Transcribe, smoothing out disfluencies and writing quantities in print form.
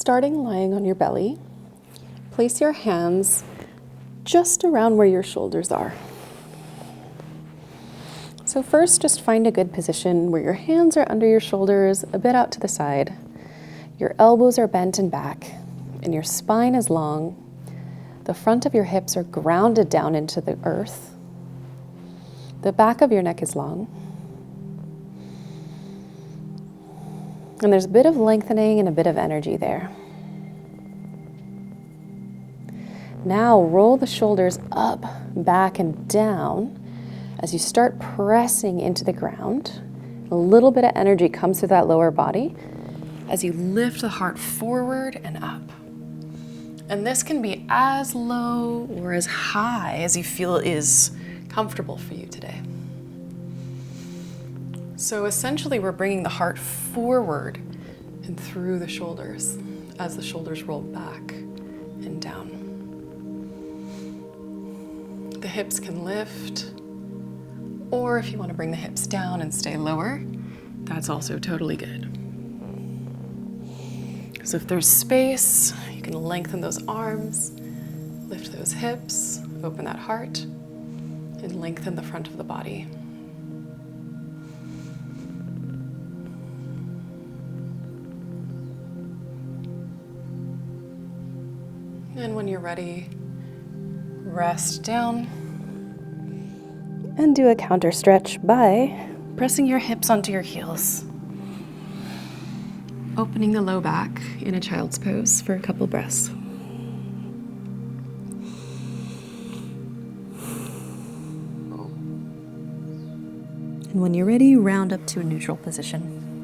starting lying on your belly, place your hands just around where your shoulders are. So first, just find a good position where your hands are under your shoulders, a bit out to the side. Your elbows are bent and back, and your spine is long. The front of your hips are grounded down into the earth. The back of your neck is long. And there's a bit of lengthening and a bit of energy there. Now roll the shoulders up, back, and down as you start pressing into the ground. A little bit of energy comes through that lower body as you lift the heart forward and up. And this can be as low or as high as you feel is comfortable for you today. So essentially, we're bringing the heart forward and through the shoulders as the shoulders roll back and down. The hips can lift, or if you want to bring the hips down and stay lower, that's also totally good. So if there's space, you can lengthen those arms, lift those hips, open that heart, and lengthen the front of the body. And when you're ready, rest down and do a counter stretch by pressing your hips onto your heels. Opening the low back in a child's pose for a couple breaths. And when you're ready, round up to a neutral position.